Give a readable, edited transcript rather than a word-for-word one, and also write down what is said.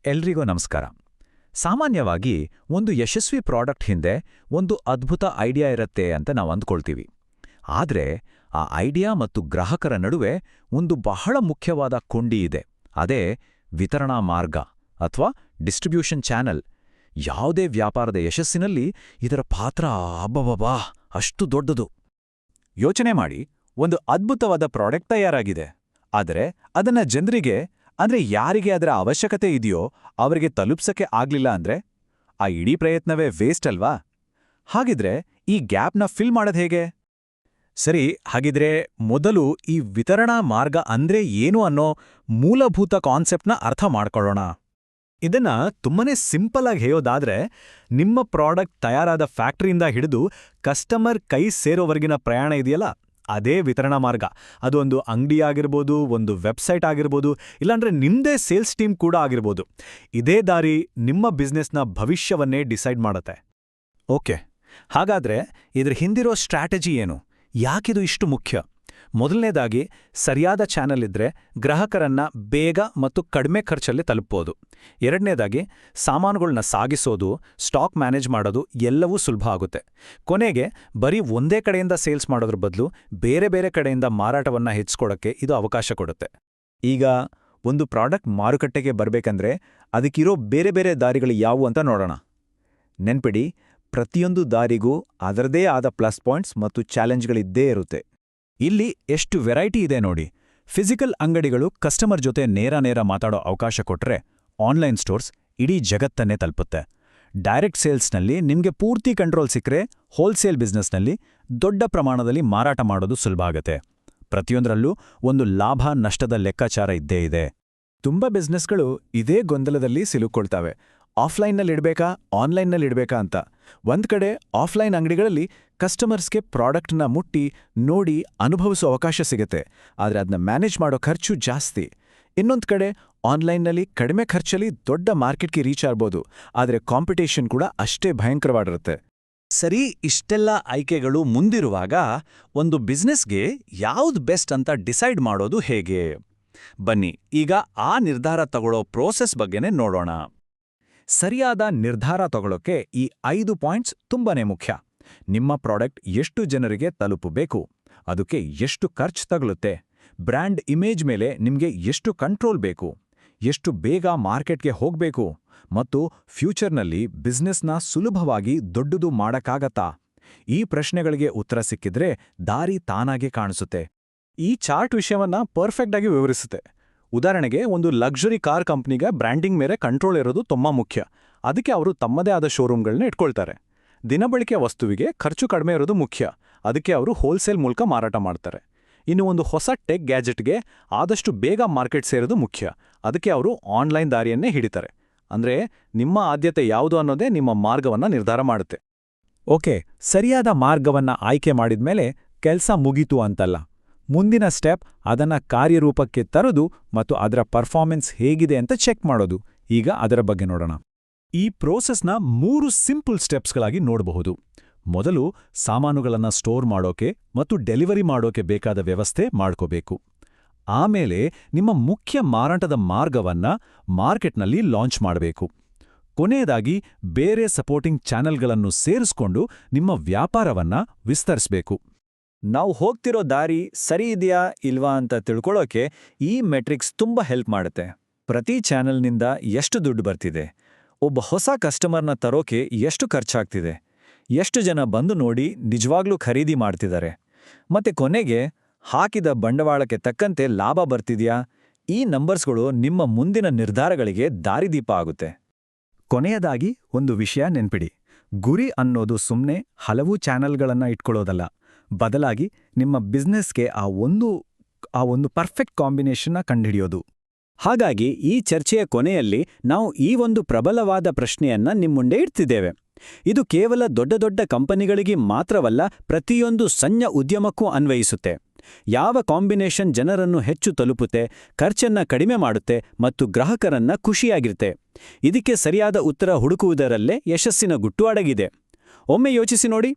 ಎಲ್ರಿಗೂ ನಮಸ್ಕಾರ. ಸಾಮಾನ್ಯವಾಗಿ ಒಂದು ಯಶಸ್ವಿ ಪ್ರಾಡಕ್ಟ್ ಹಿಂದೆ ಒಂದು ಅದ್ಭುತ ಐಡಿಯಾ ಇರತ್ತೆ ಅಂತ ನಾವು ಅಂದ್ಕೊಳ್ತೀವಿ. ಆದರೆ ಆ ಐಡಿಯಾ ಮತ್ತು ಗ್ರಾಹಕರ ನಡುವೆ ಒಂದು ಬಹಳ ಮುಖ್ಯವಾದ ಕೊಂಡಿ ಇದೆ. ಅದೇ ವಿತರಣಾ ಮಾರ್ಗ ಅಥವಾ ಡಿಸ್ಟ್ರಿಬ್ಯೂಷನ್ ಚಾನೆಲ್. ಯಾವುದೇ ವ್ಯಾಪಾರದ ಯಶಸ್ಸಿನಲ್ಲಿ ಇದರ ಪಾತ್ರ ಅಬ್ಬಬ್ಬಾ ಅಷ್ಟು ದೊಡ್ಡದು. ಯೋಚನೆ ಮಾಡಿ, ಒಂದು ಅದ್ಭುತವಾದ ಪ್ರಾಡಕ್ಟ್ ತಯಾರಾಗಿದೆ. ಆದರೆ ಅದನ್ನ ಜನರಿಗೆ ಅಂದ್ರೆ ಯಾರಿಗೆ ಅದರ ಅವಶ್ಯಕತೆ ಇದೆಯೋ ಅವರಿಗೆ ತಲುಪ್ಸಕ್ಕೆ ಆಗ್ಲಿಲ್ಲ ಅಂದ್ರೆ ಆ ಇಡೀ ಪ್ರಯತ್ನವೇ ವೇಸ್ಟ್ ಅಲ್ವಾ? ಹಾಗಿದ್ರೆ ಈ ಗ್ಯಾಪ್ನ ಫಿಲ್ ಮಾಡೋದು ಹೇಗೆ? ಸರಿ, ಹಾಗಿದ್ರೆ ಮೊದಲು ಈ ವಿತರಣಾ ಮಾರ್ಗ ಅಂದ್ರೆ ಏನು ಅನ್ನೋ ಮೂಲಭೂತ ಕಾನ್ಸೆಪ್ಟ್ನ ಅರ್ಥ ಮಾಡ್ಕೊಳ್ಳೋಣ. ಇದನ್ನ ತುಂಬಾನೇ ಸಿಂಪಲ್ ಆಗಿ ಹೇಳೋದಾದ್ರೆ, ನಿಮ್ಮ ಪ್ರಾಡಕ್ಟ್ ತಯಾರಾದ ಫ್ಯಾಕ್ಟರಿಯಿಂದ ಹಿಡಿದು ಕಸ್ಟಮರ್ ಕೈ ಸೇರೋವರೆಗಿನ ಪ್ರಯಾಣ ಇದೆಯಲ್ಲ, ಅದೇ ವಿತರಣಾ ಮಾರ್ಗ. ಅದು ಒಂದು ಅಂಗಡಿ ಆಗಿರ್ಬೋದು, ಒಂದು ವೆಬ್ಸೈಟ್ ಆಗಿರ್ಬೋದು, ಇಲ್ಲಾಂದ್ರೆ ನಿಮ್ದೇ ಸೇಲ್ಸ್ ಟೀಮ್ ಕೂಡ ಆಗಿರ್ಬೋದು. ಇದೇ ದಾರಿ ನಿಮ್ಮ ಬಿಸ್ನೆಸ್ನ ಭವಿಷ್ಯವನ್ನೇ ಡಿಸೈಡ್ ಮಾಡುತ್ತೆ. ಓಕೆ, ಹಾಗಾದ್ರೆ ಇದ್ರ ಹಿಂದಿರೋ ಸ್ಟ್ರಾಟಜಿ ಏನು? ಯಾಕಿದು ಇಷ್ಟು ಮುಖ್ಯ? ಮೊದಲನೇದಾಗಿ, ಸರಿಯಾದ ಚಾನೆಲ್ ಇದ್ರೆ ಗ್ರಾಹಕರನ್ನ ಬೇಗ ಮತ್ತು ಕಡಿಮೆ ಖರ್ಚಲ್ಲಿ ತಲುಪಬಹುದು. ಎರಡನೇದಾಗಿ, ಸಾಮಾನುಗಳನ್ನ ಸಾಗಿಸೋದು, ಸ್ಟಾಕ್ ಮ್ಯಾನೇಜ್ ಮಾಡೋದು ಎಲ್ಲವೂ ಸುಲಭ ಆಗುತ್ತೆ. ಕೊನೆಗೆ ಬರೀ ಒಂದೇ ಕಡೆಯಿಂದ ಸೇಲ್ಸ್ ಮಾಡೋದ್ರ ಬದಲು ಬೇರೆ ಬೇರೆ ಕಡೆಯಿಂದ ಮಾರಾಟವನ್ನ ಹೆಚ್ಚಿಸ್ಕೊಡಕ್ಕೆ ಇದು ಅವಕಾಶ ಕೊಡುತ್ತೆ. ಈಗ ಒಂದು ಪ್ರಾಡಕ್ಟ್ ಮಾರುಕಟ್ಟೆಗೆ ಬರಬೇಕಂದ್ರೆ ಅದಕ್ಕಿರೋ ಬೇರೆ ಬೇರೆ ದಾರಿಗಳು ಯಾವುವು ಅಂತ ನೋಡೋಣ. ನೆನ್ಪಿಡಿ, ಪ್ರತಿಯೊಂದು ದಾರಿಗೂ ಅದರದೇ ಆದ ಪ್ಲಸ್ ಪಾಯಿಂಟ್ಸ್ ಮತ್ತು ಚಾಲೆಂಜ್ಗಳಿದ್ದೇ ಇರುತ್ತೆ. ಇಲ್ಲಿ ಎಷ್ಟು ವೆರೈಟಿ ಇದೆ ನೋಡಿ. ಫಿಸಿಕಲ್ ಅಂಗಡಿಗಳು ಕಸ್ಟಮರ್ ಜೊತೆ ನೇರ ಮಾತಾಡೋ ಅವಕಾಶ ಕೊಟ್ರೆ, ಆನ್ಲೈನ್ ಸ್ಟೋರ್ಸ್ ಇಡೀ ಜಗತ್ತನ್ನೇ ತಲುಪುತ್ತೆ. ಡೈರೆಕ್ಟ್ ಸೇಲ್ಸ್ನಲ್ಲಿ ನಿಮಗೆ ಪೂರ್ತಿ ಕಂಟ್ರೋಲ್ ಸಿಕ್ಕರೆ, ಹೋಲ್ಸೇಲ್ ಬಿಸ್ನೆಸ್ನಲ್ಲಿ ದೊಡ್ಡ ಪ್ರಮಾಣದಲ್ಲಿ ಮಾರಾಟ ಮಾಡೋದು ಸುಲಭ ಆಗತ್ತೆ. ಪ್ರತಿಯೊಂದರಲ್ಲೂ ಒಂದು ಲಾಭ ನಷ್ಟದ ಲೆಕ್ಕಾಚಾರ ಇದ್ದೇ ಇದೆ. ತುಂಬಾ ಬಿಸ್ನೆಸ್ಗಳು ಇದೇ ಗೊಂದಲದಲ್ಲಿ ಸಿಲುಕೊಳ್ತಾವೆ. ಆಫ್ಲೈನ್ನಲ್ಲಿಡ್ಬೇಕಾ ಆನ್ಲೈನ್ನಲ್ಲಿಡ್ಬೇಕಾ ಅಂತ. ಒಂದ್ ಕಡೆ ಆಫ್ಲೈನ್ ಅಂಗಡಿಗಳಲ್ಲಿ ಕಸ್ಟಮರ್ಸ್ಗೆ ಪ್ರಾಡಕ್ಟ್ನ ಮುಟ್ಟಿ ನೋಡಿ ಅನುಭವಿಸೋ ಅವಕಾಶ ಸಿಗುತ್ತೆ, ಆದರೆ ಅದನ್ನ ಮ್ಯಾನೇಜ್ ಮಾಡೋ ಖರ್ಚು ಜಾಸ್ತಿ. ಇನ್ನೊಂದು ಕಡೆ ಆನ್ಲೈನ್ನಲ್ಲಿ ಕಡಿಮೆ ಖರ್ಚಲ್ಲಿ ದೊಡ್ಡ ಮಾರ್ಕೆಟ್ಗೆ ರೀಚ್ ಆಗ್ಬೋದು, ಆದರೆ ಕಾಂಪಿಟೇಷನ್ ಕೂಡ ಅಷ್ಟೇ ಭಯಂಕರವಾಗಿರುತ್ತೆ. ಸರಿ, ಇಷ್ಟೆಲ್ಲ ಆಯ್ಕೆಗಳು ಮುಂದಿರುವಾಗ ಒಂದು ಬಿಸ್ನೆಸ್ಗೆ ಯಾವ್ದು ಬೆಸ್ಟ್ ಅಂತ ಡಿಸೈಡ್ ಮಾಡೋದು ಹೇಗೆ? ಬನ್ನಿ ಈಗ ಆ ನಿರ್ಧಾರ ತಗೊಳ್ಳೋ ಪ್ರೋಸೆಸ್ ಬಗ್ಗೆನೇ ನೋಡೋಣ. ಸರಿಯಾದ ನಿರ್ಧಾರ ತಗೊಳ್ಳೋಕೆ ಈ 5 ಪಾಯಿಂಟ್ಸ್ ತುಂಬಾನೇ ಮುಖ್ಯ. ನಿಮ್ಮ ಪ್ರಾಡಕ್ಟ್ ಎಷ್ಟು ಜನರಿಗೆ ತಲುಪಬೇಕು, ಅದಕ್ಕೆ ಎಷ್ಟು ಖರ್ಚು ತಗಲುತ್ತೆ, ಬ್ರ್ಯಾಂಡ್ ಇಮೇಜ್ ಮೇಲೆ ನಿಮಗೆ ಎಷ್ಟು ಕಂಟ್ರೋಲ್ ಬೇಕು, ಎಷ್ಟು ಬೇಗ ಮಾರ್ಕೆಟ್ಗೆ ಹೋಗಬೇಕು, ಮತ್ತು ಫ್ಯೂಚರ್ನಲ್ಲಿ ಬಿಸ್ನೆಸ್ನ ಸುಲಭವಾಗಿ ದೊಡ್ಡದು ಮಾಡಕ್ಕಾಗತ್ತಾ? ಈ ಪ್ರಶ್ನೆಗಳಿಗೆ ಉತ್ತರ ಸಿಕ್ಕಿದ್ರೆ ದಾರಿ ತಾನಾಗೆ ಕಾಣಿಸುತ್ತೆ. ಈ ಚಾರ್ಟ್ ವಿಷಯವನ್ನ ಪರ್ಫೆಕ್ಟ್ ಆಗಿ ವಿವರಿಸುತ್ತೆ. ಉದಾಹರಣೆಗೆ, ಒಂದು ಲಕ್ಸುರಿ ಕಾರ್ ಕಂಪ್ನಿಗೆ ಬ್ರ್ಯಾಂಡಿಂಗ್ ಮೇಲೆ ಕಂಟ್ರೋಲ್ ಇರೋದು ತುಂಬಾ ಮುಖ್ಯ. ಅದಕ್ಕೆ ಅವರು ತಮ್ಮದೇ ಆದ ಶೋರೂಮ್ಗಳನ್ನ ಇಟ್ಕೊಳ್ತಾರೆ. ದಿನಬಳಕೆ ವಸ್ತುವಿಗೆ ಖರ್ಚು ಕಡಿಮೆ ಇರೋದು ಮುಖ್ಯ. ಅದಕ್ಕೆ ಅವರು ಹೋಲ್ಸೇಲ್ ಮೂಲಕ ಮಾರಾಟ ಮಾಡ್ತಾರೆ. ಇನ್ನು ಒಂದು ಹೊಸ ಟೆಕ್ ಗ್ಯಾಜೆಟ್ಗೆ ಆದಷ್ಟು ಬೇಗ ಮಾರ್ಕೆಟ್ ಸೇರೋದು ಮುಖ್ಯ. ಅದಕ್ಕೆ ಅವರು ಆನ್ಲೈನ್ ದಾರಿಯನ್ನೇ ಹಿಡಿತಾರೆ. ಅಂದ್ರೆ ನಿಮ್ಮ ಆದ್ಯತೆ ಯಾವುದು ಅನ್ನೋದೇ ನಿಮ್ಮ ಮಾರ್ಗವನ್ನ ನಿರ್ಧಾರ ಮಾಡುತ್ತೆ. ಓಕೆ, ಸರಿಯಾದ ಮಾರ್ಗವನ್ನ ಆಯ್ಕೆ ಮಾಡಿದ್ಮೇಲೆ ಕೆಲ್ಸ ಮುಗೀತು ಅಂತಲ್ಲ. ಮುಂದಿನ ಸ್ಟೆಪ್ ಅದನ್ನ ಕಾರ್ಯರೂಪಕ್ಕೆ ತರೋದು ಮತ್ತು ಅದರ ಪರ್ಫಾರ್ಮೆನ್ಸ್ ಹೇಗಿದೆ ಅಂತ ಚೆಕ್ ಮಾಡೋದು. ಈಗ ಅದರ ಬಗ್ಗೆ ನೋಡೋಣ. ಈ ಪ್ರೋಸೆಸ್ನ 3 ಸಿಂಪಲ್ ಸ್ಟೆಪ್ಸ್ಗಳಾಗಿ ನೋಡಬಹುದು. ಮೊದಲು, ಸಾಮಾನುಗಳನ್ನ ಸ್ಟೋರ್ ಮಾಡೋಕೆ ಮತ್ತು ಡೆಲಿವರಿ ಮಾಡೋಕೆ ಬೇಕಾದ ವ್ಯವಸ್ಥೆ ಮಾಡ್ಕೋಬೇಕು. ಆಮೇಲೆ ನಿಮ್ಮ ಮುಖ್ಯ ಮಾರಾಟದ ಮಾರ್ಗವನ್ನ ಮಾರ್ಕೆಟ್ನಲ್ಲಿ ಲಾಂಚ್ ಮಾಡಬೇಕು. ಕೊನೆಯದಾಗಿ, ಬೇರೆ ಸಪೋರ್ಟಿಂಗ್ ಚಾನೆಲ್ಗಳನ್ನು ಸೇರಿಸ್ಕೊಂಡು ನಿಮ್ಮ ವ್ಯಾಪಾರವನ್ನ ವಿಸ್ತರಿಸಬೇಕು. ನಾವು ಹೋಗ್ತಿರೋ ದಾರಿ ಸರಿ ಇದೆಯಾ ಇಲ್ವಾ ಅಂತ ತಿಳ್ಕೊಳ್ಳೋಕೆ ಈ ಮೆಟ್ರಿಕ್ಸ್ ತುಂಬಾ ಹೆಲ್ಪ್ ಮಾಡುತ್ತೆ. ಪ್ರತಿ ಚಾನೆಲ್ನಿಂದ ಎಷ್ಟು ದುಡ್ಡು ಬರ್ತಿದೆ, ಒಬ್ಬ ಹೊಸ ಕಸ್ಟಮರ್ನ ತರೋಕೆ ಎಷ್ಟು ಖರ್ಚಾಗ್ತಿದೆ, ಎಷ್ಟು ಜನ ಬಂದು ನೋಡಿ ನಿಜವಾಗ್ಲೂ ಖರೀದಿ ಮಾಡ್ತಿದ್ದಾರೆ, ಮತ್ತೆ ಕೊನೆಗೆ ಹಾಕಿದ ಬಂಡವಾಳಕ್ಕೆ ತಕ್ಕಂತೆ ಲಾಭ ಬರ್ತಿದ್ಯಾ? ಈ ನಂಬರ್ಸ್ಗಳು ನಿಮ್ಮ ಮುಂದಿನ ನಿರ್ಧಾರಗಳಿಗೆ ದಾರಿದೀಪ ಆಗುತ್ತೆ. ಕೊನೆಯದಾಗಿ ಒಂದು ವಿಷಯ ನೆನ್ಪಿಡಿ. ಗುರಿ ಅನ್ನೋದು ಸುಮ್ಮನೆ ಹಲವು ಚಾನೆಲ್ಗಳನ್ನ ಇಟ್ಕೊಳ್ಳೋದಲ್ಲ, ಬದಲಾಗಿ ನಿಮ್ಮ ಬಿಸ್ನೆಸ್ಗೆ ಆ ಒಂದು ಪರ್ಫೆಕ್ಟ್ ಕಾಂಬಿನೇಷನ್ನ ಕಂಡುಹಿಡಿಯೋದು. ಹಾಗಾಗಿ ಈ ಚರ್ಚೆಯ ಕೊನೆಯಲ್ಲಿ ನಾವು ಈ ಒಂದು ಪ್ರಬಲವಾದ ಪ್ರಶ್ನೆಯನ್ನ ನಿಮ್ಮುಂದೆ ಇಡ್ತಿದ್ದೇವೆ. ಇದು ಕೇವಲ ದೊಡ್ಡ ದೊಡ್ಡ ಕಂಪನಿಗಳಿಗೆ ಮಾತ್ರವಲ್ಲ, ಪ್ರತಿಯೊಂದು ಸಣ್ಣ ಉದ್ಯಮಕ್ಕೂ ಅನ್ವಯಿಸುತ್ತೆ. ಯಾವ ಕಾಂಬಿನೇಷನ್ ಜನರನ್ನು ಹೆಚ್ಚು ತಲುಪುತ್ತೆ, ಖರ್ಚನ್ನ ಕಡಿಮೆ ಮಾಡುತ್ತೆ ಮತ್ತು ಗ್ರಾಹಕರನ್ನ ಖುಷಿಯಾಗಿರುತ್ತೆ? ಇದಕ್ಕೆ ಸರಿಯಾದ ಉತ್ತರ ಹುಡುಕುವುದರಲ್ಲೇ ಯಶಸ್ಸಿನ ಗುಟ್ಟು ಅಡಗಿದೆ. ಒಮ್ಮೆ ಯೋಚಿಸಿ ನೋಡಿ.